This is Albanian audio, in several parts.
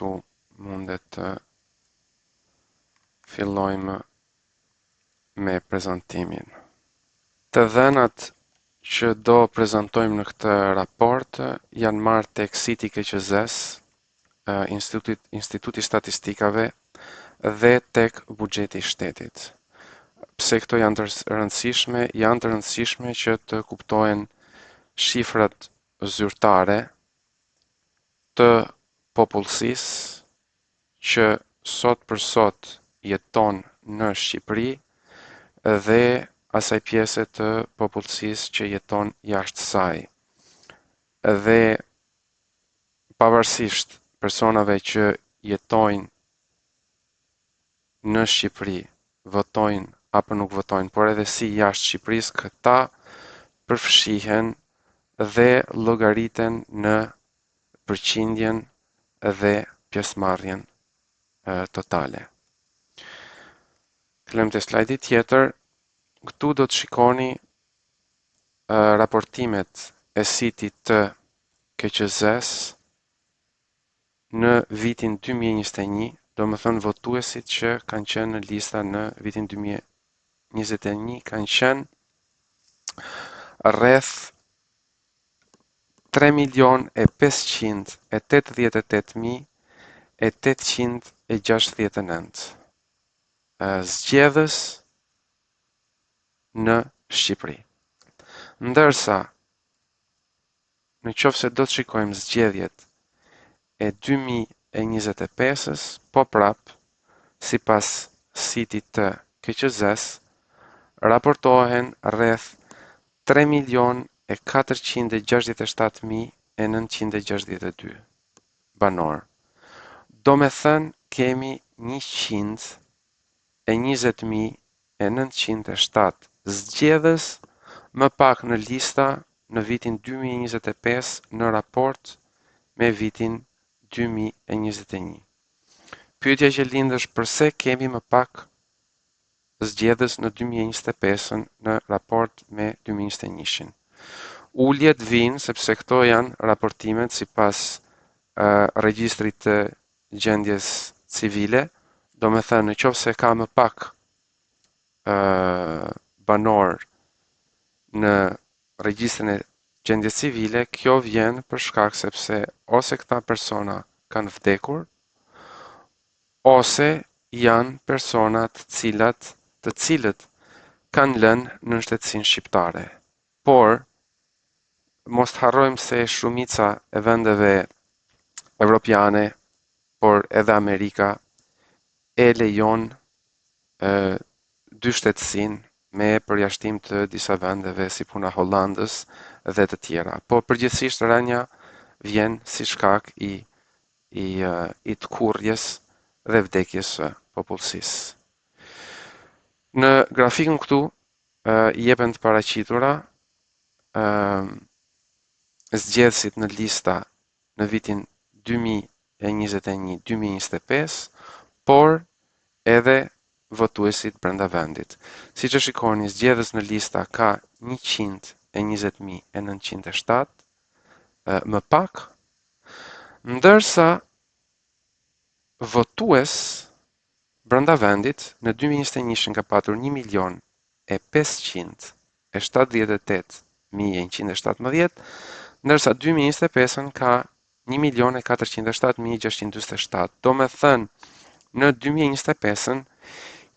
këtu mundet të fillojmë me prezantimin. Të dhenat që do prezantojmë në këtë raport janë marrë tek siti KQZ-s, Instituti Statistikave dhe tek buxheti i shtetit. Pse këto janë të rëndësishme? Janë të rëndësishme që të kuptohen shifrat zyrtare të popullsisë që sot për sot jeton në Shqipëri dhe asaj pjese të popullsisë që jeton jashtë saj. Dhe pavarësisht personave që jetojnë në Shqipëri, votojnë apo nuk votojnë, por edhe si jashtë Shqipërisë, këta përfshihen dhe llogariten në përqindjen dhe pjesëmarrjen totale. Kalojmë te slajdi tjetër. Këtu do të shikoni raportimet e sitit të KQZ-s në vitin 2021, do më thënë votuesit që kanë qenë në lista në vitin 2021 kanë qenë rreth 3.588.869 zgjedhës në Shqipëri. Ndërsa, në qoftë se do të shikojmë zgjedhjet e 2025-s, po prap, sipas sitit të KQZ-s, raportohen rreth 3.467.962 banor. Do me thënë kemi 120.907 zgjedhës më pak në lista në vitin 2025 në raport me vitin 2021. Pyetja që lind është pse kemi më pak zgjedhës në 2025 në raport me 2021. Uljet vinë sepse këto janë raportimet sipas regjistrit të gjendjes civile, do me thënë në qoftë se ka më pak banor në regjistrin e gjendjes civile, kjo vjen për shkak sepse ose këta persona kanë vdekur, ose janë persona të cilët kanë lënë në shtetësinë shqiptare. Por, mos të harrojmë se shumica e vendeve evropiane, por edhe Amerika, e lejon dy shtetësinë me përjashtim të disa vendeve si puna Hollandës dhe të tjera. Po përgjithsisht rënja vjen si shkak i të kurrjes dhe vdekjes së popullsisë. Në grafikun këtu jepen të paraqitura zgjedhësit në lista në vitin 2021-2025, por edhe votuesit brenda vendit. Siç e shikoni, zgjedhës në lista ka 120.907 më pak, ndërsa votues brenda vendit në 2021 ka patur 1.578.117, ndërsa 2025 ka 1.407.647. Do me thënë, në 2025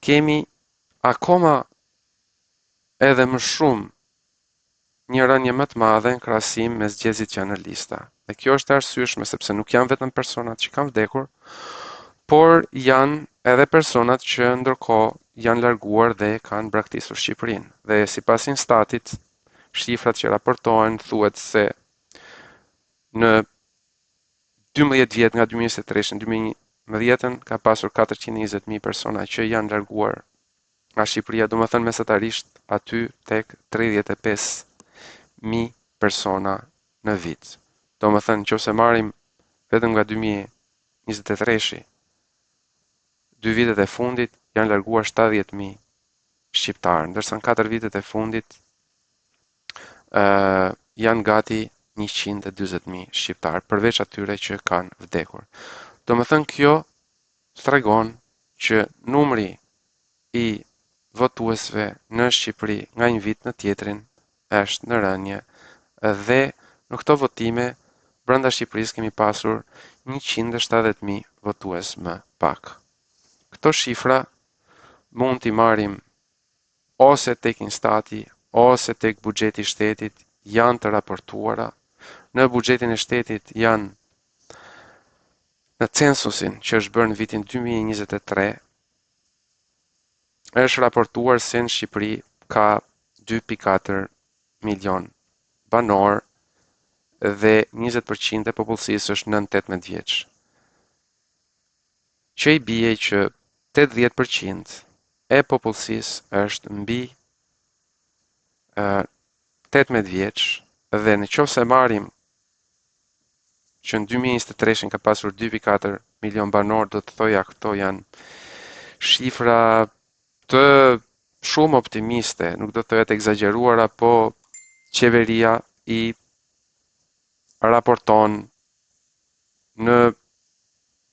kemi akoma edhe më shumë një rënje më të madhe në krahasim me zgjedhësit që janë në lista. Dhe kjo është e arsyeshme sepse nuk janë vetëm personat që kanë vdekur, por janë edhe personat që ndërkohë janë larguar dhe kanë braktisur Shqipërinë. Dhe sipas Instatit, shifrat që raportohen thuhet se në 12 vjet nga 2023 në 2010 ka pasur 420.000 persona që janë larguar nga Shqipëria, do më thënë mesatarisht aty tek 35.000 persona në vit. Do më thënë që se marim vetëm nga 2023, 2 vitet e fundit janë larguar 70.000 shqiptarë, ndërsa në 4 vitet e fundit janë gati 140.000 shqiptarë, përveç atyre që kanë vdekur. Do më thënë kjo tregon që numri i votuesve në Shqipëri nga një vit në tjetrin është në rënje dhe në këto votime brenda Shqipërisë kemi pasur 170.000 votues më pak. Këto shifra mund t'i marrim ose tek Instati ose tek buxheti i shtetit, janë të raportuara. Në buxhetin e shtetit janë në censusin që është bërë në vitin 2023, është raportuar se në Shqipëri ka 2.4 milion banor dhe 20% e popullsisë është nën 18 vjeç. Që i bie që 80% e popullsisë është mbi 18 vjeç dhe në qoftë se marrim që në 2023 ka pasur 2.4 milion banor, do të thoja këto janë shifra të shumë optimiste, nuk do të thoja të egzageruara, po qeveria i raporton në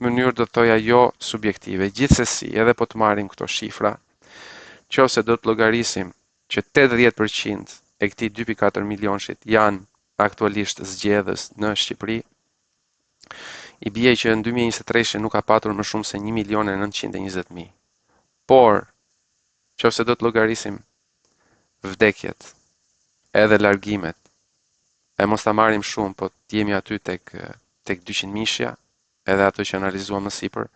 mënyrë do të thoja jo subjektive. Gjithsesi, edhe po të marrim këto shifra, qofse do të llogarisim që 80% e këtij 2.4 milionshit janë aktualisht zgjedhës në Shqipëri, i bie që në 2023 nuk ka patur më shumë se 1.920.000. Por, qofse do të llogarisim vdekjet edhe largimet, e mos ta marrim shumë, po të jemi aty tek 200 mijëshja, edhe ato që analizuam më sipër.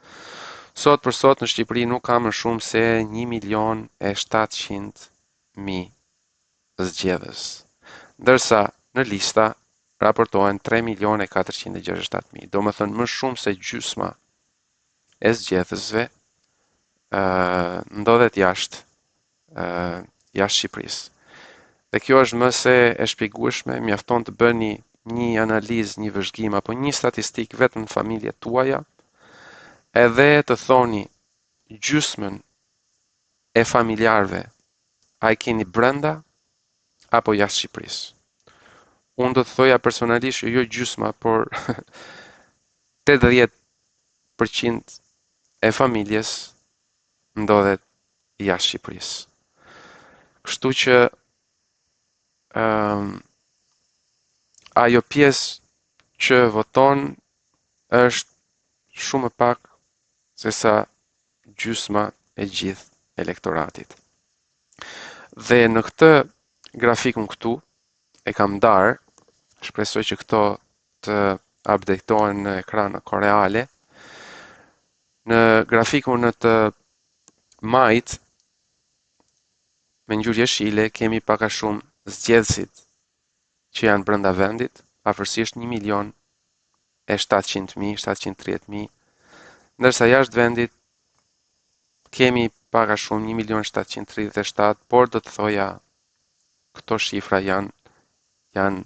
Sot për sot në Shqipëri nuk ka më shumë se 1.700.000 zgjedhës, ndërsa në lista raportohen 3.467.000. Do më thënë më shumë se gjysma e zgjedhësve ndodhet jashtë Shqipërisë. Dhe kjo është më se e shpjegueshme, mjafton të bëni një analizë, një vëzhgim apo një statistik vetëm në familjet tuaja, edhe të thoni gjysmën e familjarëve a i keni brenda apo jashtë Shqipërisë. Unë do të thoja personalisht jo gjysma, por 80% e familjes ndodhet jashtë Shqipërisë. Kështu që ajo pjesë që voton është shumë pak se sa gjysma e gjithë elektoratit. Dhe në këtë grafikun këtu e kam ndarë, shpresoj që këto të updatetohen në ekran koreale. Në grafikun në të majt me ngjyrë jeshile kemi pak a shumë zgjedhësit që janë brenda vendit, afërsisht 1.700.000, 730.000, ndërsa jashtë vendit kemi pak a shumë 1.737.000, por do të thoja këto shifra janë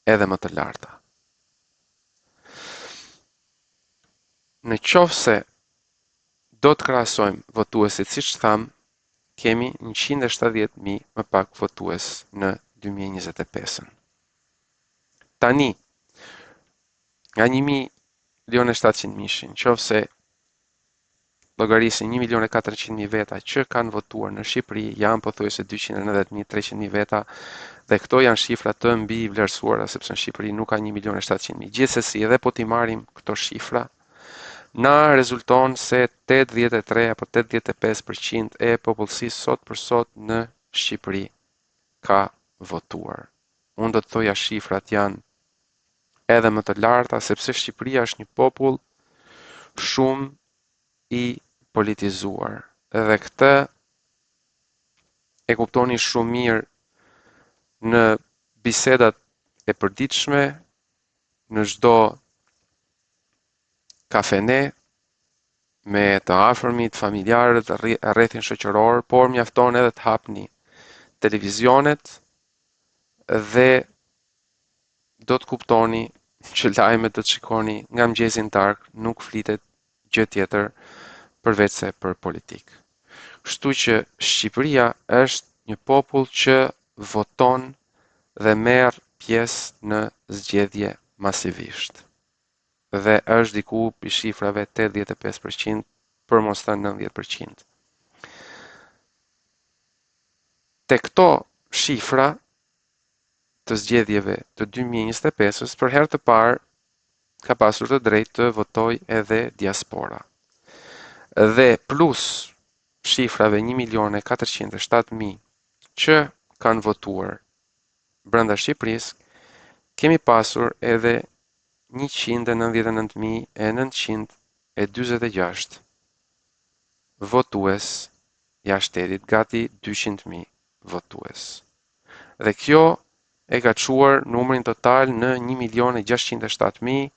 edhe më të larta. Në qoftë se do të krahasojmë votuesit, siç tham, kemi 170.000 më pak votues në 2025. Tani, nga 1.700.000, në qoftë se llogarisin 1.400.000 veta që kanë votuar në Shqipëri, janë pothuajse 290.000-300.000 veta, dhe këto janë shifra të mbi vlerësuara, sepse në Shqipëri nuk ka 1.700.000. Gjithsesi, edhe po t'i marrim këto shifra, na rezulton se 83 apo 85% e popullsisë sot për sot në Shqipëri ka votuar. Unë do të thoja shifrat janë edhe më të larta, sepse Shqipëria është një popull shumë i politizuar. Edhe këtë e kuptoni shumë mirë në bisedat e përditshme, në çdo kafene, me të afërmit, familjarët, rrethin shoqëror, por mjafton edhe të hapni televizionet dhe do të kuptoni që lajmet do të shikoni nga mëngjesi në darkë, nuk flitet gjë tjetër përveç se për politikë. Kështu që Shqipëria është një popull që voton dhe merr pjesë në zgjedhje masivisht. dhe është diku për shifrave 85% për mos thënë 90%. Te këto shifra të zgjedhjeve të 2025-s, për herë të parë ka pasur të drejtë të votoj edhe diaspora. Dhe plus shifrave 1.407.000 që kanë votuar brenda Shqipërisë, kemi pasur edhe 199.946 votues jashtë shtetit, gati 200.000 votues. Dhe kjo e ka çuar numrin total në 1.607.000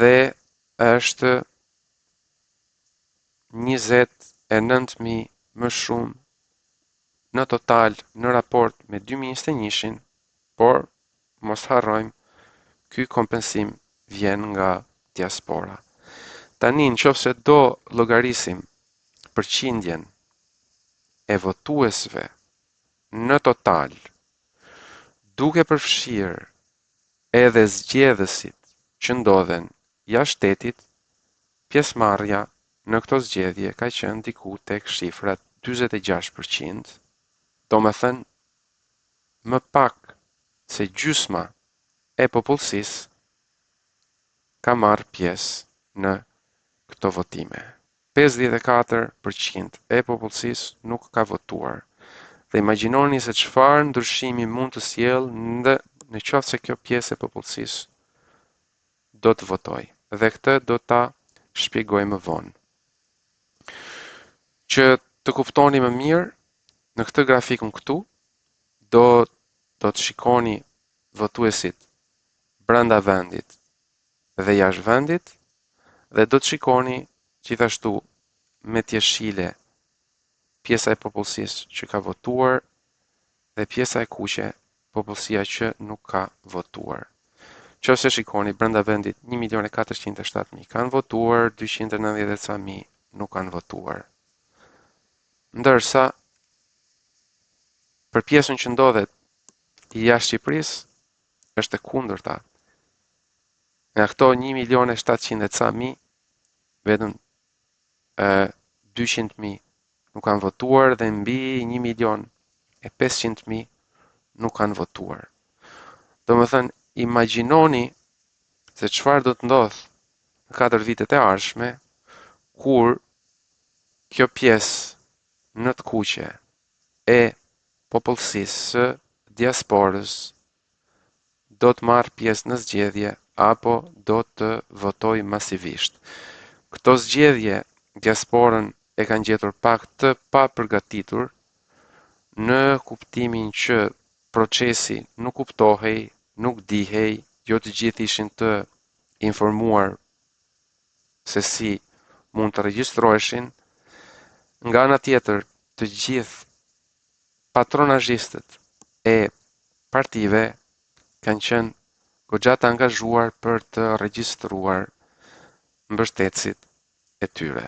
dhe është 29.000 më shumë në total në raport me 2021-shin, por mos harrojmë, ky kompensim vjen nga diaspora. Tani, nëse do llogarisim përqindjen e votuesve në total, duke përfshirë edhe zgjedhësit që ndodhen jashtë shtetit, pjesëmarrja në këto zgjedhje ka qenë diku tek shifrat 46%, domethënë më pak se gjysma e popullsisë ka marrë pjesë në këto votime. 54% e popullsisë nuk ka votuar. Dhe imagjinoni se çfarë ndryshimi mund të sjellë në qoftë se kjo pjesë e popullsisë do të votojë. Dhe këtë do ta shpjegoj më vonë. Që të kuptoni më mirë, në këtë grafikun këtu do të shikoni votuesit brenda vendit dhe jashtë vendit dhe do të shikoni gjithashtu me tjeshile pjesa e popullsisë që ka votuar dhe pjesa e kuqe popullsia që nuk ka votuar. Nëse shikoni brenda vendit 1.407.000 kanë votuar, 290.000 nuk kanë votuar. Ndërsa për pjesën që ndodhet jashtë Shqipërisë është e kundërta. Nga këto 1.700.000, vetëm 200.000 nuk kanë votuar dhe mbi 1.500.000 nuk kanë votuar. Domethënë, imagjinoni se çfarë do të ndodh në 4 vitet e ardhshme kur kjo pjesë në të kuqe e popullsisë së diasporës do të marrë pjesë në zgjedhje apo do të votojë masivisht. Këto zgjedhje diasporën e kanë gjetur pak të papërgatitur në kuptimin që procesi nuk kuptohej, nuk dihej, jo të gjithë ishin të informuar se si mund të regjistroheshin. Nga ana tjetër, të gjithë patronazhistët e partive kanë qenë goxha të angazhuar për të regjistruar mbështetësit e tyre.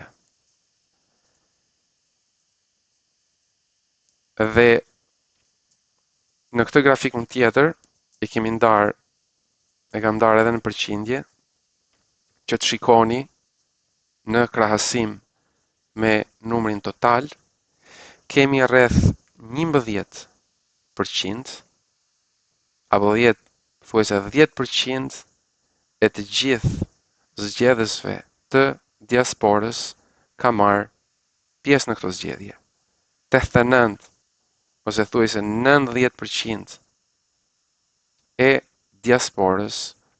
Dhe në këtë grafikun tjetër e kam ndarë edhe në përqindje që të shikoni në krahasim me numrin total, kemi rreth 11% apo 10% e të gjithë zgjedhësve të diasporës ka marrë pjesë në këto zgjedhje. 89 ose thuajse 90% e diasporës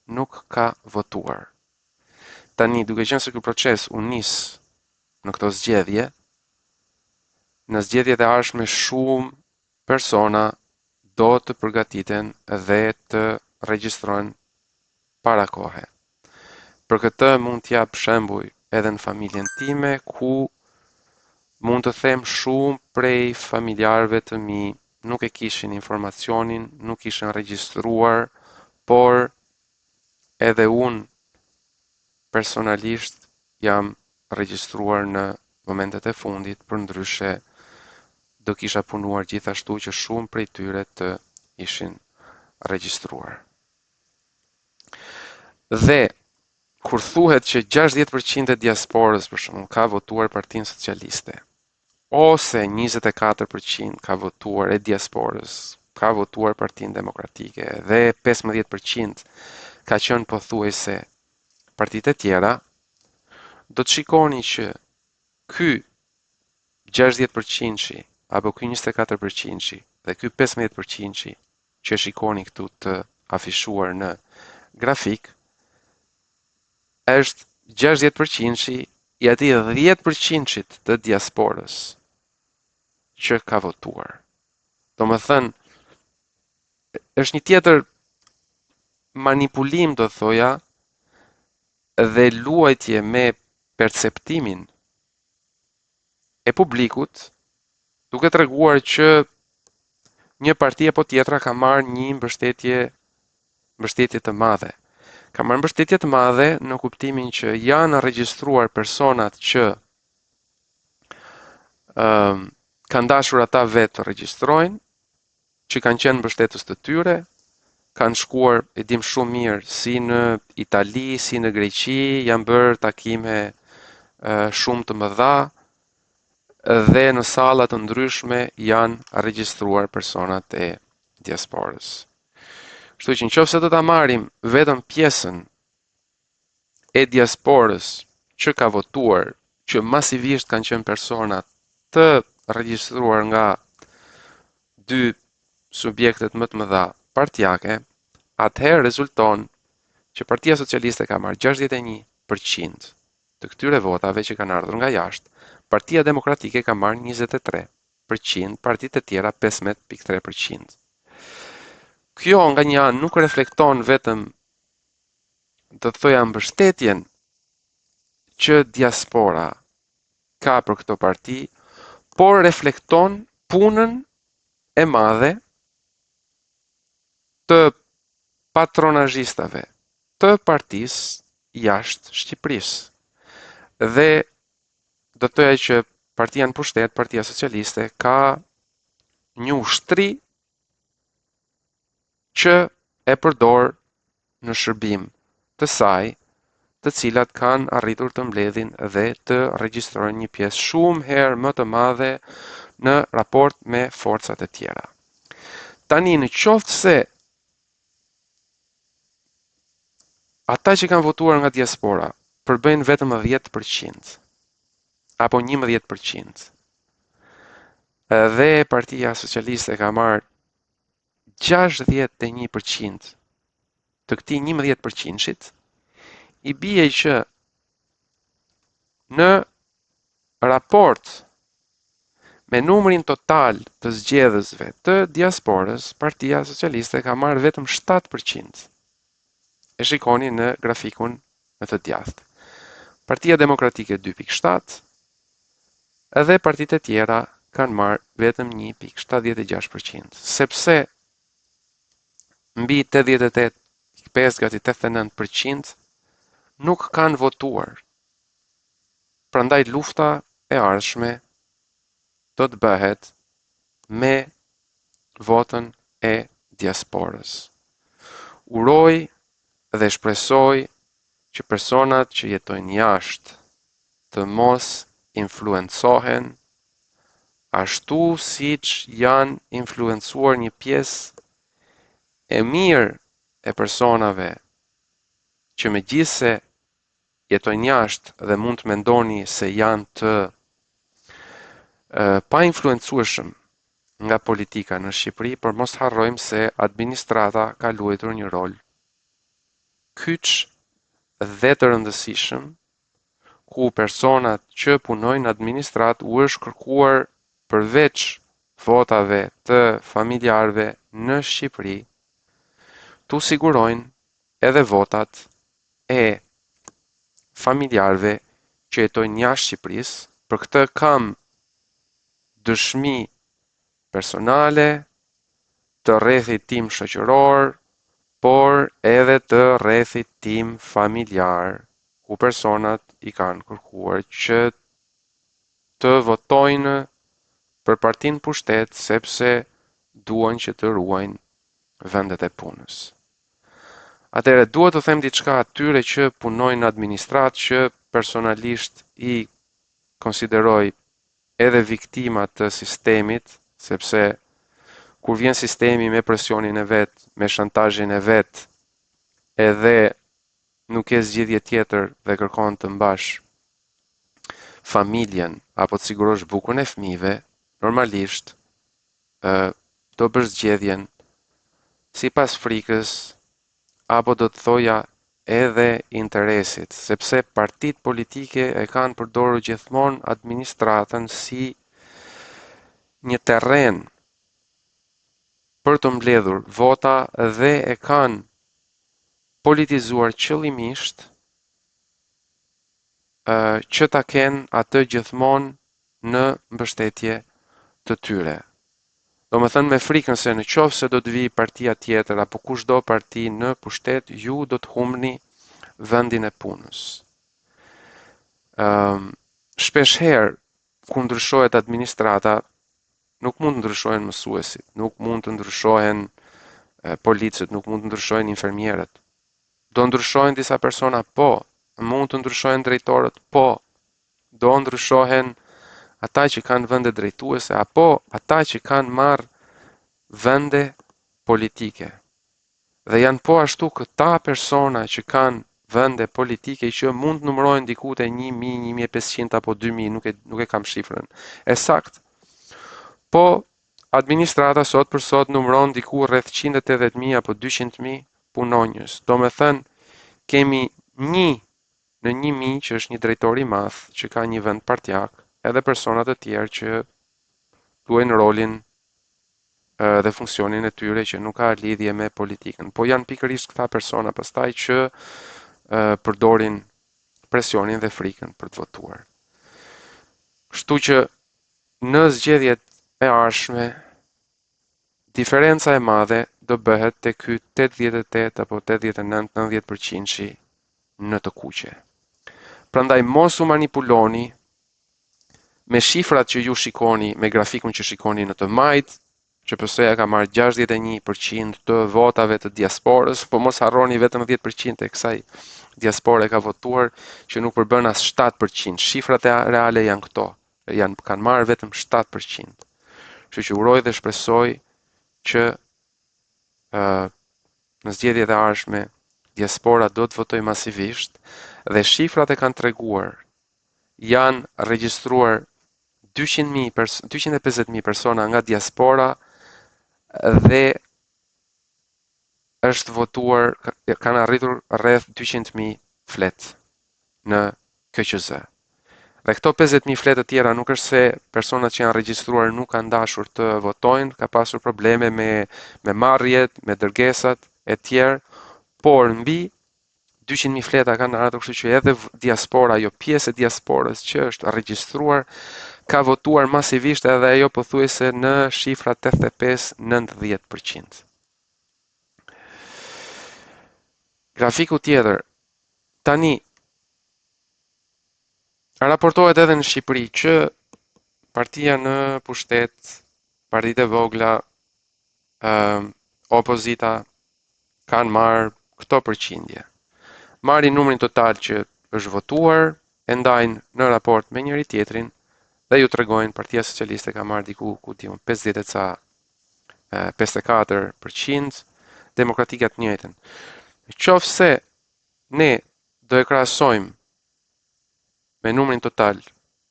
nuk ka votuar. Tani, duke qenë se ky proces u nis në këto zgjedhje, në zgjedhjet e ardhshme shumë persona do të përgatiten dhe të regjistrohen para kohe. Për këtë mund t'jap shembuj edhe në familjen time, ku mund të them shumë prej familjarëve të mi nuk e kishin informacionin, nuk ishin regjistruar, por edhe unë personalisht jam regjistruar në momentet e fundit, për ndryshe do kisha punuar gjithashtu që shumë prej tyre të ishin regjistruar. Dhe kur thuhet që 60% e diasporës për shembull ka votuar Partinë Socialiste ose 24% ka votuar e diasporës ka votuar Partinë Demokratike dhe 15% ka qenë pothuajse partitë e tjera, do të shikoni që ky 60% apo ky 24% dhe ky 15% që shikoni këtu të afishuar në grafik është 60% i atij 10% të diasporës që ka votuar. Do më thënë, është një tjetër manipulim, do thoja, dhe luajtje me perceptimin e publikut, duke treguar që një parti apo tjetra ka marrë një mbështetje të madhe. Ka marrë mbështetje të madhe në kuptimin që janë regjistruar personat që kanë dashur ata vetë të regjistrojnë, që kanë qenë mbështetës të tyre, kanë shkuar, e dim shumë mirë, si në Itali, si në Greqi, janë bërë takime shumë të mëdha dhe në salla të ndryshme janë regjistruar personat e diasporës. Kështu që nëse do ta marrim vetëm pjesën e diasporës që ka votuar, që masivisht kanë qenë persona të regjistruar nga dy subjektet më të mëdha partijake, atëherë rezulton që Partia Socialiste ka marrë 61% të këtyre votave që kanë ardhur nga jashtë, Partia Demokratike ka marrë 23%, partitë e tjera 15.3%. Kjo nga një anë nuk reflekton vetëm, do të thoja, mbështetjen që diaspora ka për këto parti, por reflekton punën e madhe të patronazhistave të partisë jashtë Shqipërisë. Dhe do të thoya që partia në pushtet, Partia Socialiste, ka një ushtri që e përdor në shërbim të saj, të cilat kanë arritur të mbledhin dhe të regjistrojnë një pjesë shumë herë më të madhe në raport me forcat e tjera. Tani, në qoftë se ata që kanë votuar nga diaspora përbëjnë vetëm 10% apo 11%, dhe Partia Socialiste ka marrë 61% të këtij 11%-shit, i bie që në raport me numrin total të zgjedhësve të diasporës, Partia Socialiste ka marrë vetëm 7%. E shikoni në grafikun në të djathtë. Partia Demokratike 2.7 edhe partitë e tjera kanë marrë vetëm 1.76%, sepse mbi 88.5 gati 89% nuk kanë votuar. Prandaj lufta e ardhshme do të bëhet me votën e diasporës. Uroj dhe shpresoj që personat që jetojnë jashtë të mos influencohen ashtu siç janë influencuar një pjesë e mirë e personave që megjithse jetojnë jashtë dhe mund të mendoni se janë të pa influencueshëm nga politika në Shqipëri, por mos harrojmë se administrata ka luajtur një rol kyç dhe të rëndësishëm, ku personat që punojnë në administrat u është kërkuar përveç votave të familjarëve në Shqipëri, tu sigurojnë edhe votat e familjarëve që jetojnë jashtë Shqipërisë. Për këtë kam dëshmi personale të rrethit tim shoqëror, por edhe të rrethit tim familjar, ku personat i kanë kërkuar që të votojnë për partinë pushtet sepse duan që të ruajnë vendet e punës. Atëherë duhet të them diçka atyre që punojnë në administratë që personalisht i konsideroj edhe viktima të sistemit, sepse kur vjen sistemi me presionin e vet, me shantazhin e vet, edhe nuk ke zgjidhje tjetër dhe kërkon të mbash familjen apo të sigurosh bukën e fëmijëve, normalisht do bësh zgjedhjen sipas frikës apo do të thoja edhe interesit, sepse partitë politike e kanë përdorur gjithmonë administratën si një terren për të mbledhur vota dhe e kanë politizuar qëllimisht që ta kenë atë gjithmonë në mbështetje të tyre. Do më thënë me frikën se në qoftë se do të vi partia tjetër apo kushdo parti në pushtet, ju do të humni vendin e punës. Shpesh herë kur ndryshohet administrata, nuk mund të ndryshohen mësuesit, nuk mund të ndryshohen policët, nuk mund të ndryshohen infermierët. Do ndryshohen disa persona, po. Mund të ndryshohen drejtorët, po. Do ndryshohen ata që kanë vende drejtuese, apo ata që kanë marrë vende politike. Dhe janë po ashtu këta persona që kanë vende politike që mund të numërojnë diku te 1000, 1500 apo 2000, nuk e kam shifrën e saktë. Po administrata sot për sot numëron diku rreth 180.000 apo 200.000 punonjës. Do me thënë, kemi një në 1000 që është një drejtor i madh që ka një vend partjak, edhe persona të tjerë që luajnë rolin dhe funksionin e tyre që nuk ka lidhje me politikën. Po janë pikërisht këta persona pastaj që përdorin presionin dhe frikën për të votuar. Kështu që në zgjedhjet e ardhshme, diferenca e madhe do bëhet te ky 88 apo 89-90% në të kuqe. Prandaj mos u manipuloni me shifrat që ju shikoni, me grafikun që shikoni në të majt, që PS-ja ka marrë 61% të votave të diasporës, po mos harroni vetëm 10% e kësaj diaspore ka votuar, që nuk përbën as 7%. Shifrat reale janë këto, kanë marrë vetëm 7%. Kështu që uroj dhe shpresoj që në zgjedhjet e ardhshme diaspora do të votoj masivisht dhe shifrat e kanë treguar, janë regjistruar 250.000 persona nga diaspora dhe është votuar, kanë arritur rreth 200.000 flet në KQZ. Dhe këto 50.000 flet të tjera nuk është se personat që janë regjistruar nuk kanë dashur të votojnë, ka pasur probleme me marrjet, me dërgesat e tjerë, por mbi 200.000 fleta kanë ardhur, kështu që edhe diaspora, jo pjesë e diasporës që është regjistruar, ka votuar masivisht edhe ajo pothuajse në shifra 85-90%. Grafiku tjetër. Tani raportohet edhe në Shqipëri që partia në pushtet, partitë e vogla, opozita kanë marrë këto përqindje. Marrin numrin total që është votuar, e ndajnë në raport me njëri tjetrin dhe ju tregojnë Partia Socialiste ka marrë diku 54%, Demokratika të njëjtën. Qofse ne do e krahasojmë me numrin total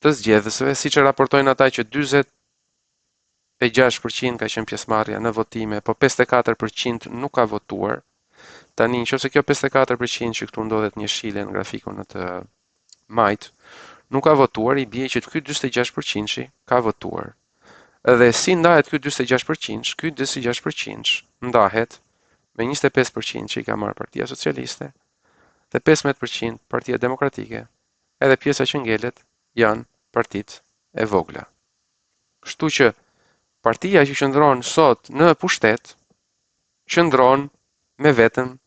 të zgjedhësve, siç e raportojnë ata që 46% ka qenë pjesëmarrja në votime, po 54% nuk ka votuar. Tani, nëse kjo 54% që këtu ndodhet një shile në grafikun në të majt, nuk ka votuar, i bie që ky 46% ka votuar. Edhe si ndahet ky 46%, ky 46% ndahet me 25% që i ka marrë Partia Socialiste dhe 15% Partia Demokratike, edhe pjesa që ngelet janë partitë e vogla. Kështu që partia që qëndron sot në pushtet qëndron me vetëm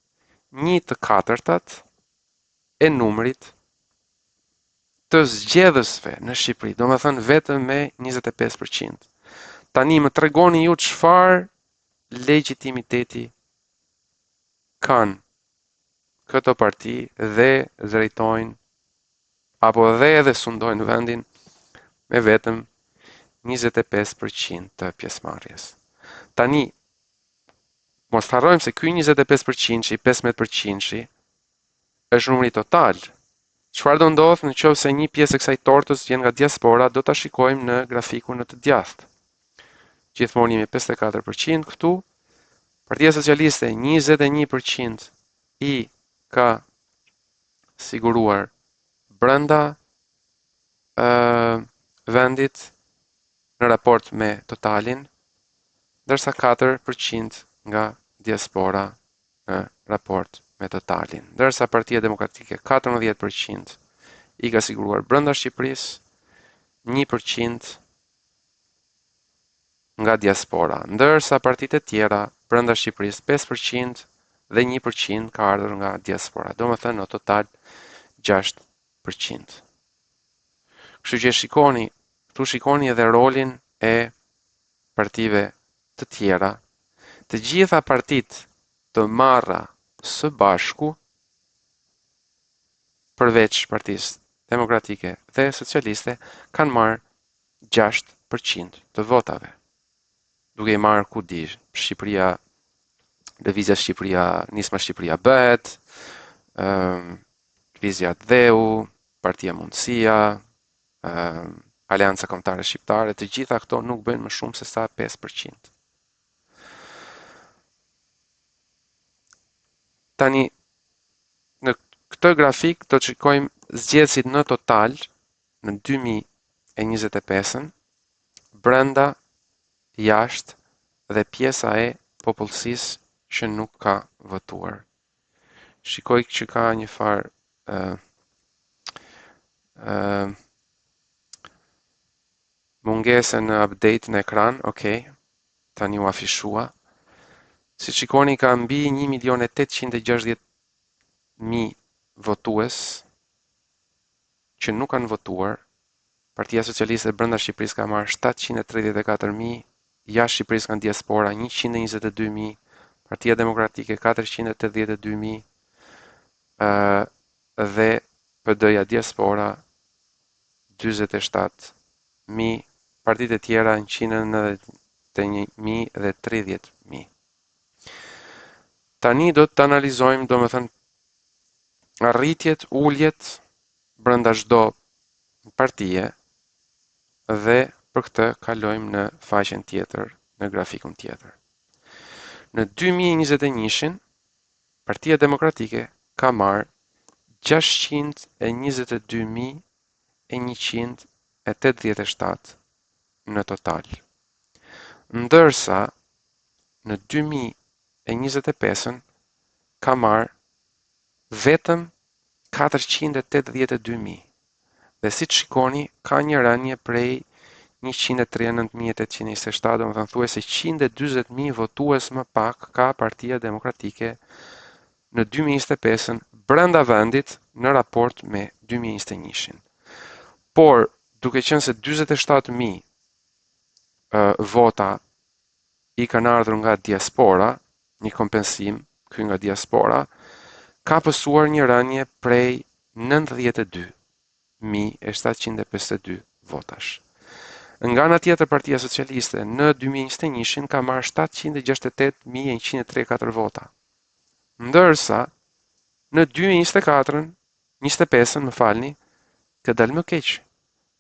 1/4 e numrit të zgjedhësve në Shqipëri, do me thënë vetëm me 25%. Tani më tregoni ju çfarë legitimiteti kanë këto parti dhe drejtojnë apo dhe edhe sundojnë vendin me vetëm 25% të pjesëmarrjes. Tani, mos harrojmë se ky 25%, i 15% është numri total. Çfarë do ndodh nëse një pjesë e kësaj tortës vjen nga diaspora, do ta shikojmë në grafikun në të djathtë. Gjithmonë jemi 54% këtu. Partia Socialiste 21% i ka siguruar brenda vendit në raport me totalin, ndërsa 4% nga diaspora në raport me totalin. Ndërsa Partia Demokratike 14% i ka siguruar brenda Shqipërisë, 1% nga diaspora, ndërsa partitë e tjera brenda Shqipërisë 5% dhe 1% ka ardhur nga diaspora. Domethënë në total 6%. Kështu që shikoni edhe rolin e partive të tjera. Të gjitha partitë të marra së bashku, përveç Partisë Demokratike dhe Socialiste, kanë marrë 6% të votave. Duke i marrë ku di, Shqipëria, Lëvizja Shqipëria, Nisma Shqipëria bëhet, Lëvizja Dheu, Partia Mundësia, Aleanca Kombëtare Shqiptare, të gjitha këto nuk bëjnë më shumë se sa 5%. Tani, në këtë grafik do të shikojmë zgjedhësit në total në 2025-ën, brenda, jashtë dhe pjesa e popullsisë që nuk ka votuar. Shikoj që ka një farë mungese në update në ekran, tani u afishua. Si shikoni ka mbi 1.860.000 votues që nuk kanë votuar. Partia Socialiste brenda Shqipërisë ka marrë 734.000, jashtë Shqipërisë kanë diaspora 122.000, Partia Demokratike 482.000 dhe PD-ja diaspora 47.000, partitë e tjera 191.000 dhe 30.000. Tani do të analizojmë, domethënë, arritjet, uljet brenda çdo partie dhe për këtë kalojmë në faqen tjetër, në grafikun tjetër. Në 2021-shin, Partia Demokratike ka marrë 622.187 në total. Ndërsa në 2025-ën ka marrë vetëm 482.000. Dhe si të shikoni, ka një rënje prej 139.827, do më thënë thuaj se 140.000 votues më pak ka Partia Demokratike në 2025-ën brenda vendit në raport me 2021-shin. Por, duke qenë se 47.000 vota i kanë ardhur nga diaspora, një kompensim ky nga diaspora, ka pësuar një rënje prej 92.752 votash. Nga ana tjetër, Partia Socialiste në 2021-shin ka marrë 768.134 vota. Ndërsa në 2024-ën, 25-ën, më falni, ka dalë më keq.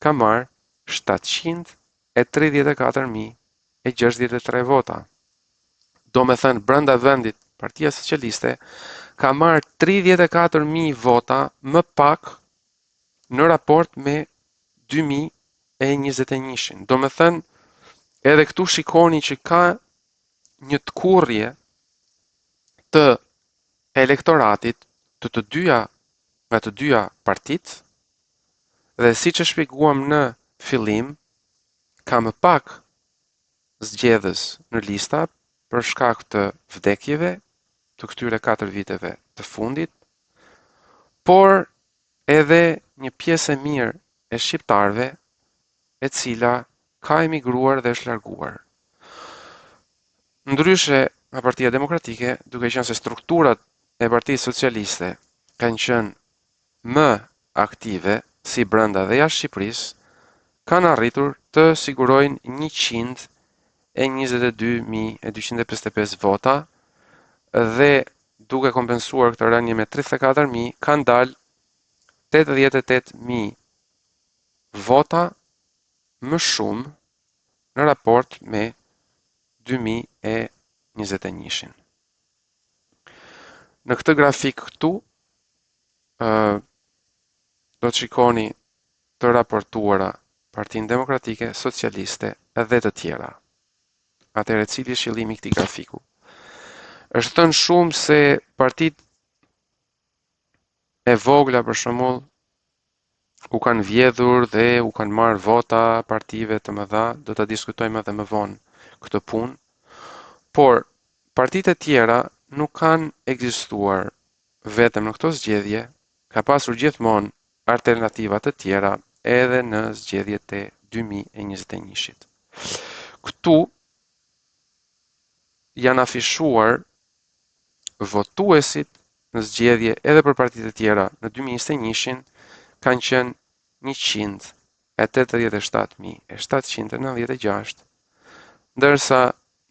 Ka marrë 734.063 vota. Do me thënë, brenda vendit, Partia Socialiste ka marrë 34.000 vota më pak në raport me 2021-shin. Do me thënë, edhe këtu shikoni që ka një tkurrje të elektoratit të të dyja partitë, dhe si që shpjeguam në fillim, ka më pak zgjedhës në lista për shkak të vdekjeve të këtyre 4 viteve të fundit, por edhe një pjesë e mirë e shqiptarve e cila ka emigruar dhe është larguar. Ndryshe nga Partia Demokratike, duke qenë se strukturat e Partisë Socialiste kanë qenë më aktive si brenda dhe jashtë Shqipërisë, kanë arritur të sigurojnë 122.255 vota dhe duke kompensuar këtë rënje me 34.000, kanë dalë 88.000 vota më shumë në raport me 2021. Në këtë grafik këtu, do të shikoni të raportuara Partinë Demokratike, Socialiste dhe të tjera. Atëherë cili është qëllimi i këtij grafiku? Është thënë shumë se partitë e vogla për shembull u kanë vjedhur dhe u kanë marrë vota partive të mëdha, do ta diskutojmë edhe më vonë këtë punë. Por partitë e tjera nuk kanë ekzistuar vetëm në këto zgjedhje, ka pasur gjithmonë alternativa të tjera edhe në zgjedhjet e 2021-shit. Këtu janë afishuar votuesit në zgjedhje edhe për partitë e tjera në 2021-shin kanë qenë 187.796, ndërsa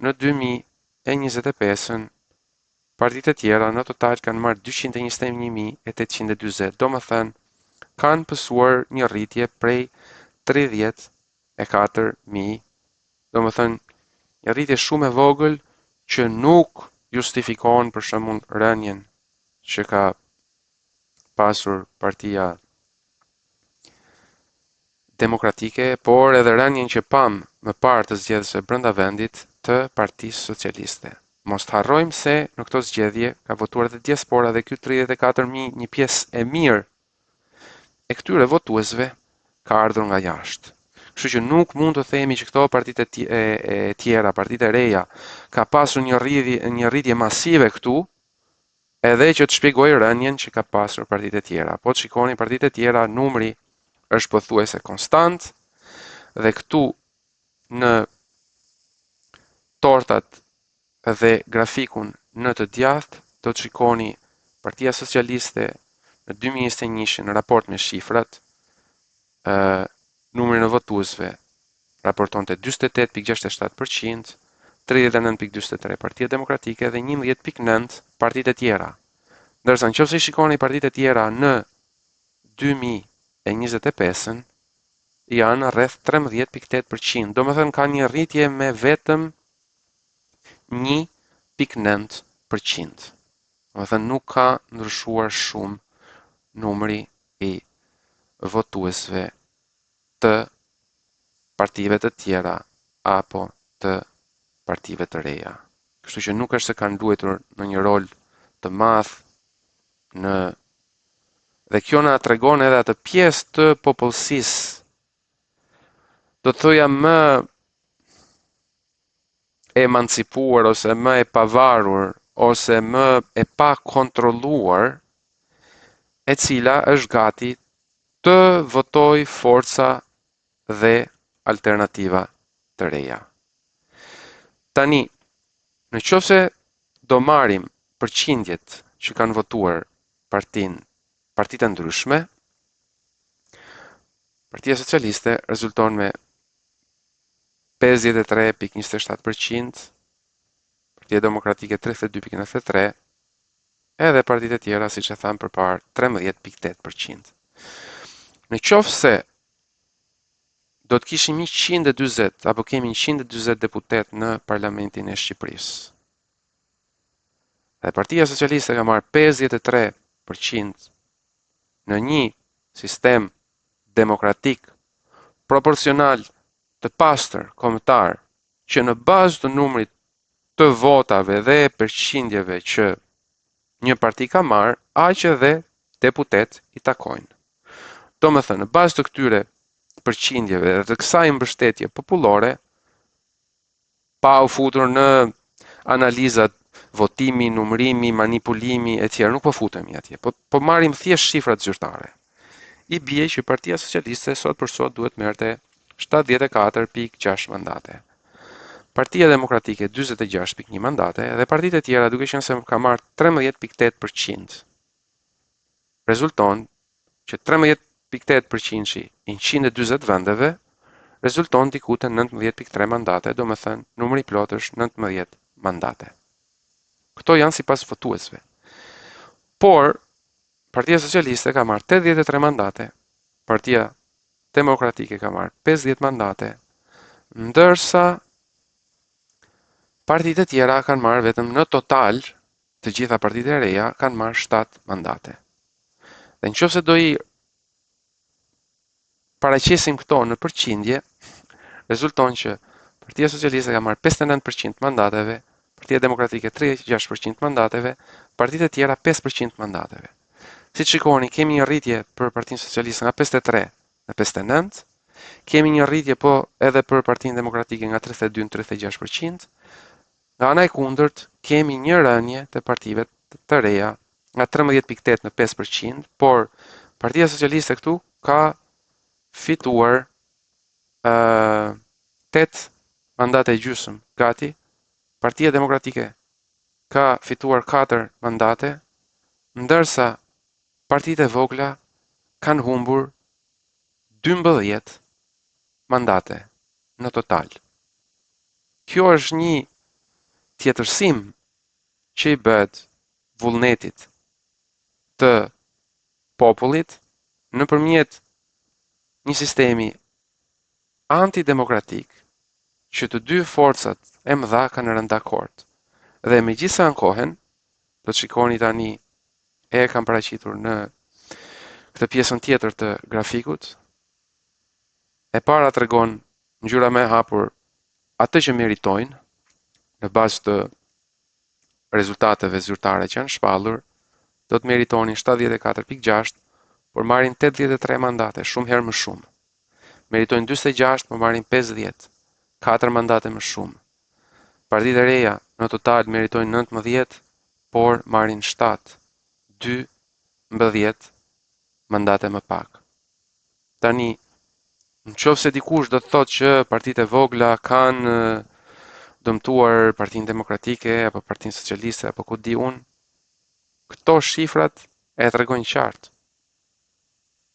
në 2025-ën partitë e tjera në total kanë marrë 221.840, do më thënë kanë pësuar një rritje prej 34.000, do më thënë një rritje shumë e vogël që nuk justifikohen për shembull rënjen që ka pasur Partia Demokratike, por edhe rënjen që pam më parë të zgjedhësve brenda vendit të Partisë Socialiste. Mos të harrojmë se në këto zgjedhje ka votuar edhe diaspora dhe ky 34.000 një pjesë e mirë e këtyre votuesve ka ardhur nga jashtë. Kështu që nuk mund të themi që këto partitë e tjera, partitë e reja, ka pasur një rritje masive këtu, edhe që të shpjegoj rënjen që ka pasur partitë e tjera. Po të shikoni partitë e tjera, numri është pothuajse konstant dhe këtu në tortat dhe grafikun në të djathtë do të shikoni Partia Socialiste në 2021 në raport me shifrat, numrin e votuesve raportonte 48.67%, 39.43 Partia Demokratike dhe 11.9 partitë e tjera. Ndërsa nëse shikoni partitë e tjera në 2025-ën janë rreth 13.8%, domethënë kanë një rritje me vetëm 1.9%. Domethënë nuk ka ndryshuar shumë numri i votuesve të partive të tjera apo të partive të reja. Kështu që nuk është se kanë luajtur në një rol të madh në dhe kjo na tregon edhe atë pjesë të popullsisë, do të thoja më emancipuar ose më e pavarur ose më e pa kontrolluar, e cila është gati të votoj forca dhe alternativa të reja. Tani, në qofse do marrim përqindjet që kanë votuar partitë ndryshme, Partia Socialiste rezulton me 53.27%, Partia Demokratike 32.93%, edhe partitë e tjera, siç e tham përpara, 13.8%. Në qoftë se do të kishim 140 apo kemi 140 deputet në Parlamentin e Shqipërisë. Dhe Partia Socialiste ka marrë 53% në një sistem demokratik, proporcional, të pastër, kombëtar, që në bazë të numrit të votave dhe përqindjeve që një parti ka marrë, aq edhe deputet i takojnë. Domethënë, në bazë të këtyre përqindjeve dhe të kësaj mbështetje popullore, pa u futur në analizat votimi, numrimi, manipulimi e tjerë, nuk po futemi atje, po marrim thjesht shifrat zyrtare. I bie që Partia Socialiste sot për sot duhet merrte 74.6 mandate. Partia Demokratike 46.1 mandate dhe partitë e tjera duke qenë se ka marrë 13.8%. Rezulton që 13.8% i 140 vendeve rezulton diku te 19.3 mandate, do me thënë numri plot është 19 mandate. Këto janë sipas votuesve. Por Partia Socialiste ka marrë 83 mandate, Partia Demokratike ka marrë 50 mandate, ndërsa partitë e tjera kanë marrë vetëm në total, të gjitha partitë e reja kanë marrë 7 mandate. Dhe nëse do i paraqesim këto në përqindje, rezulton që Partia Socialiste ka marrë 59% mandateve, Partia Demokratike 36% mandateve, partitë e tjera 5% mandateve. Si të shikoni, kemi një rritje për Partinë Socialiste nga 53 në 59, kemi një rritje po edhe për Partinë Demokratike nga 32 në 36%, nga ana e kundërt, kemi një rënje të partive të reja nga 13.8 në 5%, por Partia Socialiste këtu ka fituar 8 mandate e gjysmë gati, Partia Demokratike ka fituar 4 mandate, ndërsa partitë e vogla kanë humbur 12 mandate në total. Kjo është një tjetërsim që i bëhet vullnetit të popullit nëpërmjet një sistemi antidemokratik që të dy forcat e mëdha kanë rënë dakord. Dhe megjithëse ankohen, do të shikoni tani e kam paraqitur në këtë pjesën tjetër të grafikut. E para tregon ngjyra më e hapur atë që meritojnë në bazë të rezultateve zyrtare që janë shpallur, do të meritonin 74.6, por marrin 83 mandate, shumë herë më shumë. Meritojnë 46, por marrin 50, 4 mandate më shumë. Partitë e reja në total meritojnë 19, por marrin 7, 12 mandate më pak. Tani, nëse dikush do të thotë që partitë e vogla kanë dëmtuar Partinë Demokratike apo Partinë Socialiste apo ku di unë, këto shifrat e tregojnë qartë.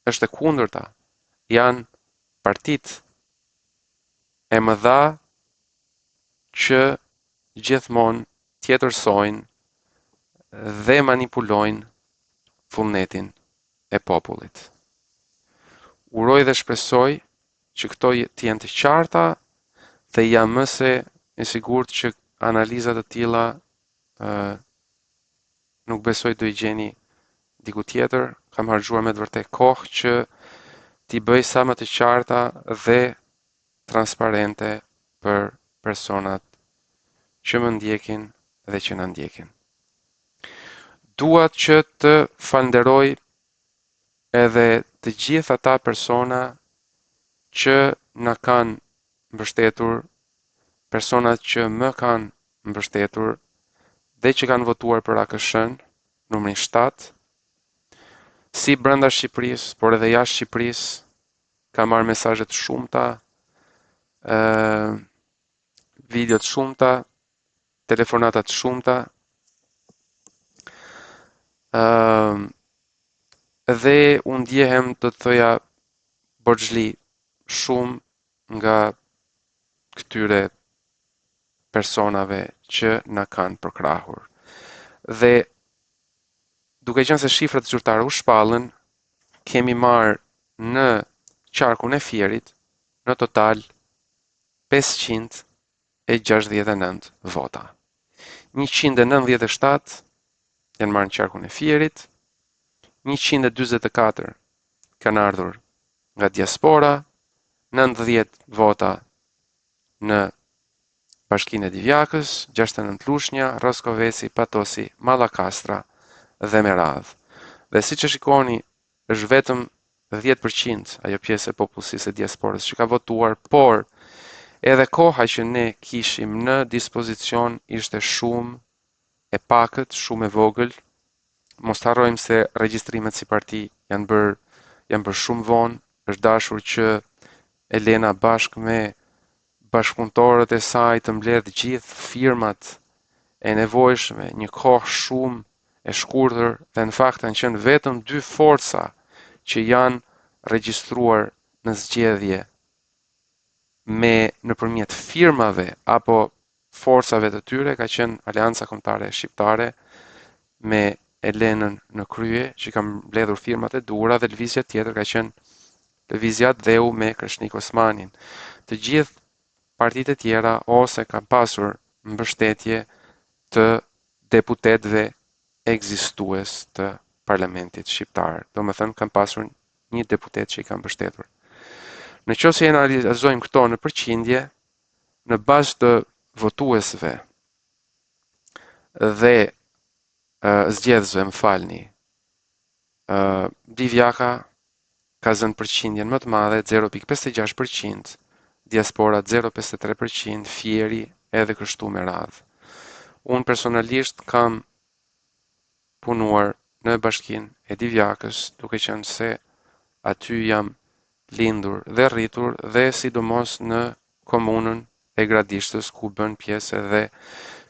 Është e kundërta. Janë partitë e mëdha që gjithmonë tjetërsojnë dhe manipulojnë vullnetin e popullit. Uroj dhe shpresoj që këto të jenë të qarta dhe jam më se i sigurt që analizat të tilla nuk besoj do i gjeni diku tjetër. Kam harxuar me të vërtet kohë që t'i bëj sa më të qarta dhe transparente për personat që më ndjekin dhe që na ndjekin. Duat që të falenderoj edhe të gjithë ata persona që na kanë mbështetur, personat që më kanë mbështetur dhe që kanë votuar për AKSH-n, numrin 7, si brenda Shqipërisë, por edhe jashtë Shqipërisë, kam marrë mesazhe të shumta, video të shumta, telefonata të shumta, dhe unë ndjehem, do të thoja, borxhli shumë nga këtyre personave që na kanë përkrahur. Dhe duke qenë se shifrat zyrtare u shpallën, kemi marrë në qarkun e Fierit në total 569 vota. 197 janë marrë në qarkun e Fierit, 144 kanë ardhur nga diaspora, 90 vota në Bashkinë e Divjakës, 69 Lushnja, Roskoveci, Patosi, Mallakastra dhe me radhë. Dhe siç e shikoni, është vetëm 10% ajo pjesë e popullsisë e diasporës që ka votuar, por edhe koha që ne kishim në dispozicion ishte shumë e pakët, shumë e vogël. Mos harrojmë se regjistrimet si parti janë bërë shumë vonë, është dashur që Elena bashkë me bashkëpunëtorët e saj të mbledh gjithë firmat e nevojshme, një kohë shumë e shkurtër dhe në fakt kanë qenë vetëm 2 forca që janë regjistruar në zgjedhje me nëpërmjet firmave apo forcave të tyre ka qenë Aleanca Kombëtare Shqiptare me Elenën në krye që ka mbledhur firmat e duhura dhe lëvizja tjetër ka qenë lëvizja Dheu me Kreshnik Osmanin. Të gjithë partitë e tjera ose kanë pasur mbështetje të deputetëve ekzistues të parlamentit shqiptar. Do më thënë kanë pasur një deputet që i kanë mbështetur. Në qoftë se analizojmë këto në përqindje, në bazë të votuesve dhe zgjedhësve, më falni, Divjaka ka zënë përqindjen më të madhe 0.56%, diaspora 0.53%, Fieri edhe kështu me radhë. Unë personalisht kam punuar në bashkinë e Divjakës, duke qenë se aty jam lindur dhe rritur dhe sidomos në komunën e Gradishtës ku bën pjesë edhe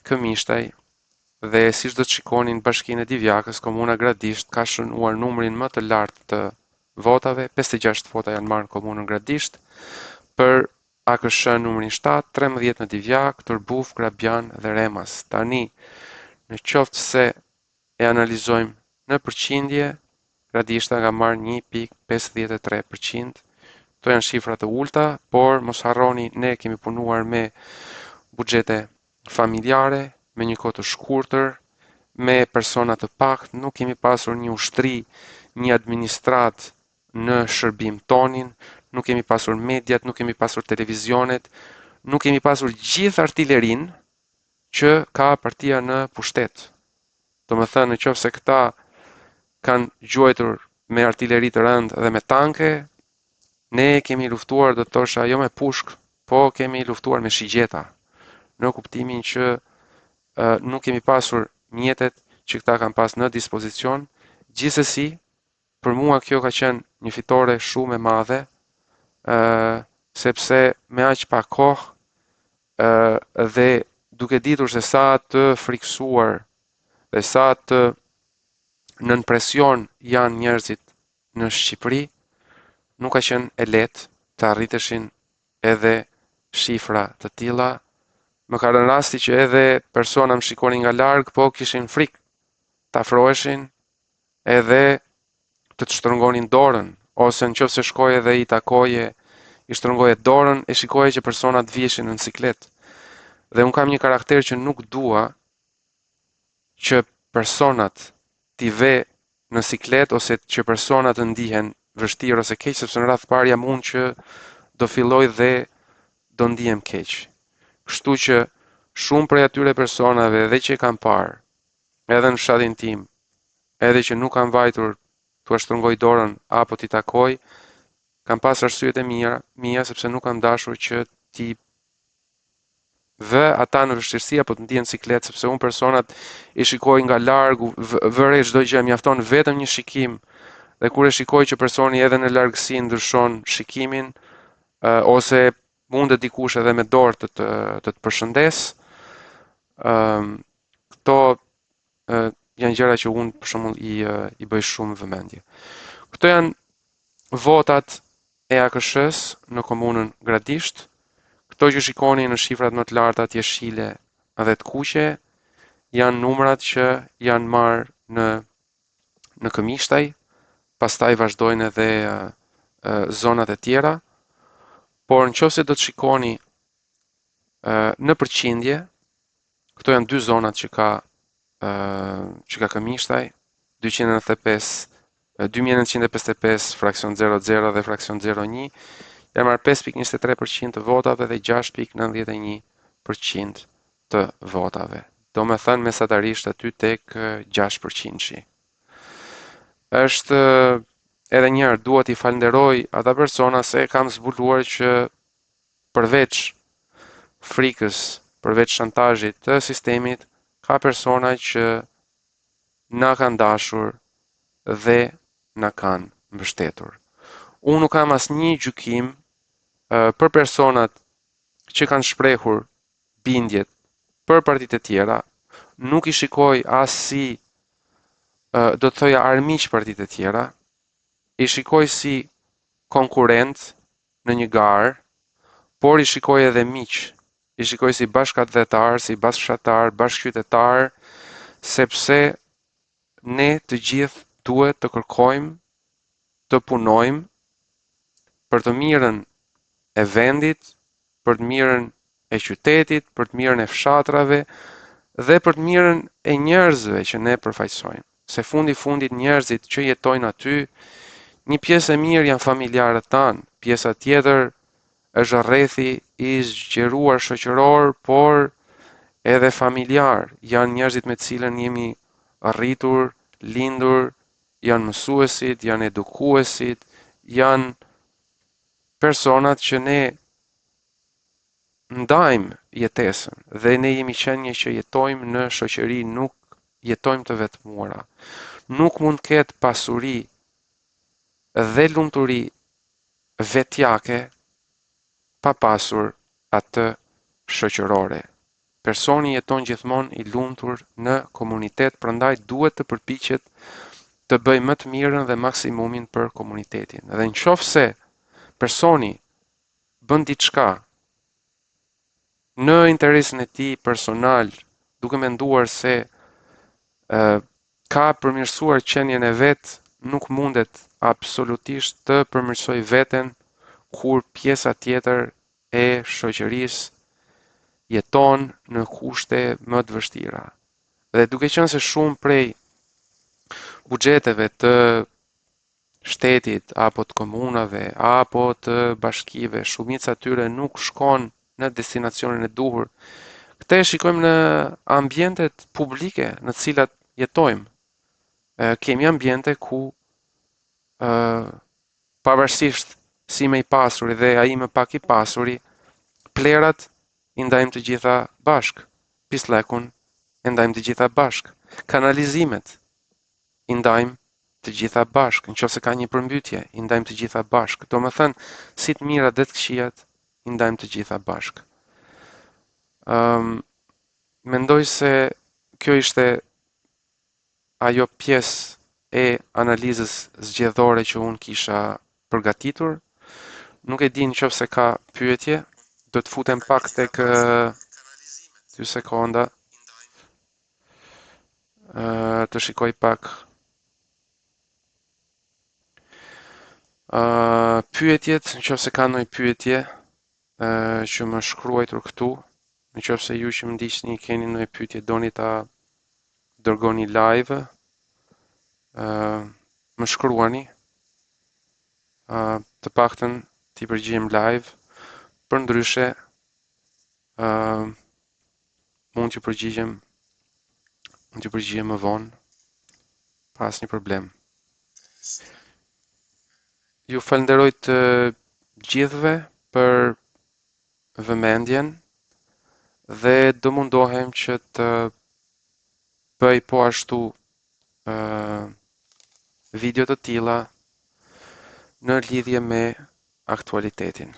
Këmishtaj dhe siç do të shikoni në bashkinë e Divjakës, komuna Gradisht ka shënuar numrin më të lartë të votave, 56 vota janë marrë në komunën Gradisht, për AKSH numrin 7, 13 në Divjak, Turbuf, Grabjan dhe Remas. Tani, në qoftë se e analizojmë në përqindje, Gradishta ka marrë 1.53%. Këto janë shifra të ulta, por mos harroni, ne kemi punuar me buxhete familjare, me një kohë të shkurtër, me persona të pak, nuk kemi pasur një ushtri, një administrat në shërbim tonin, nuk kemi pasur mediat, nuk kemi pasur televizionet, nuk kemi pasur gjithë artillerin që ka partia në pushtet. Do më thënë, në qoftë se këta kanë gjuajtur me artilleri të rëndë dhe me tanke, ne kemi luftuar, do të thosha, jo me pushk, po kemi luftuar me shigjeta, në kuptimin që nuk kemi pasur mjetet që këta kanë pas në dispozicion. Gjithsesi, për mua kjo ka qenë një fitore shumë e madhe, sepse me aq pak kohë dhe duke ditur se sa të friksuar dhe sa të nën presion janë njerëzit në Shqipëri, nuk ka qenë e lehtë të arriteshin edhe shifra të tilla. Më ka rënë rasti që edhe persona më shikonin nga larg, po kishin frikë të afroheshin edhe të shtrëngonin dorën, ose nëse shkoje dhe i takoje, i shtrëngoje dorën e shikoje që personat vjeshin në ciklet. Dhe unë kam një karakter që nuk dua që personat t'i ve në siklet ose që personat të ndihen vështirë ose keq, sepse në radhë parë jam unë që do filloj dhe do ndihem keq. Kështu që shumë prej atyre personave edhe që kam parë, edhe në fshatin tim, edhe që nuk kam vajtur t'u shtrëngoj dorën apo t'i takoj, kam pas arsyet e mia sepse nuk kam dashur që t'i vë ata në vështirësi apo të ndihen siklet, sepse unë personat i shikoj nga larg, vëre çdo gjë, mjafton vetëm një shikim. Dhe kur e shikoj që personi edhe në largësi ndryshon shikimin, ose mundet dikush edhe me dorë të përshëndes, këto janë gjëra që unë për shembull i bëj shumë vëmendje. Këto janë votat e AKSH-s në komunën Gradisht. Këto që shikoni në shifrat më të larta të jeshile dhe të kuqe janë numrat që janë marrë në Këmishtaj, pastaj vazhdojnë edhe zonat e tjera. Por në qoftë se do të shikoni në përqindje, këto janë 2 zonat që ka Këmishtaj, 2955 fraksion 00 dhe fraksion 01, janë marrë 5.23% të votave dhe 6.91% të votave. Do me thënë mesatarisht aty tek 6%. Është edhe njërë duhet i falenderoj ata persona se kam zbuluar që përveç frikës, përveç shantazhit të sistemit, ka persona që na kanë dashur dhe na kanë mbështetur. Unë nuk kam asnjë gjykim për personat që kanë shprehur bindjet për partitë e tjera, nuk i shikoj as si do të thoja armiq partitë e tjera, i shikoj si konkurent në një garë, por i shikoj edhe miq, i shikoj si bashkëdhetar, si bashkëshortar, bashkëqytetar, sepse ne të gjithë duhet të kërkojmë të punojmë për të mirën e vendit, për të mirën e qytetit, për të mirën e fshatrave dhe për të mirën e njerëzve që ne përfaqësojmë. Se fundit njerëzit që jetojnë aty, një pjesë e mirë janë familjarët tanë, pjesa tjetër është rrethi i zgjeruar shoqëror, por edhe familjar, janë njerëzit me të cilën jemi rritur, lindur, janë mësuesit, janë edukuesit, janë personat që ne ndajmë jetesën dhe ne jemi qenje që jetojmë në shoqëri, nuk jetojmë të vetmuara. Nuk mund ketë pasuri dhe lumturi vetjake pa pasur atë shoqërore. Personi jeton gjithmonë i lumtur në komunitet, prandaj duhet të përpiqet të bëj më të mirën dhe maksimumin për komunitetin. Dhe në qoftë se personi bën diçka në interesin e tij personal, duke menduar se ka përmirësuar qenien e vet, nuk mundet absolutisht të përmirësoj veten kur pjesa tjetër e shoqërisë jeton në kushte më të vështira. Dhe duke qenë se shumë prej buxheteve të shtetit apo të komunave apo të bashkive, shumica e tyre nuk shkon në destinacionin e duhur. Këtë e shikojmë në ambientet publike në të cilat jetojmë. Kemi ambiente ku pavarësisht si më i pasuri dhe ai më pak i pasuri, plerat i ndajmë të gjitha bashk, pislekun e ndajmë të gjitha bashk, kanalizimet i ndajmë të gjitha bashk, nëse ka një përmbytje, i ndajmë të gjitha bashk. Domethënë, si të mirat dhe të këqijat, i ndajmë të gjitha bashk. Mendoj se kjo ishte ajo pjesë e analizës zgjedhore që unë kisha përgatitur. Nuk e di nëse ka pyetje, do të futem pak tek 2 sekonda. Të shikoj pak pyetjet, nëse ka ndonjë pyetje që më shkruajtur këtu, nëse ju që më ndiqni keni ndonjë pyetje doni ta dërgoni live, më shkruani, të paktën t'i përgjigjem live, për ndryshe mund t'ju përgjigjem më vonë, pa asnjë problem. Ju falenderoj të gjithëve për vëmendjen dhe do mundohem që të bëj po ashtu video të tilla në lidhje me aktualitetin.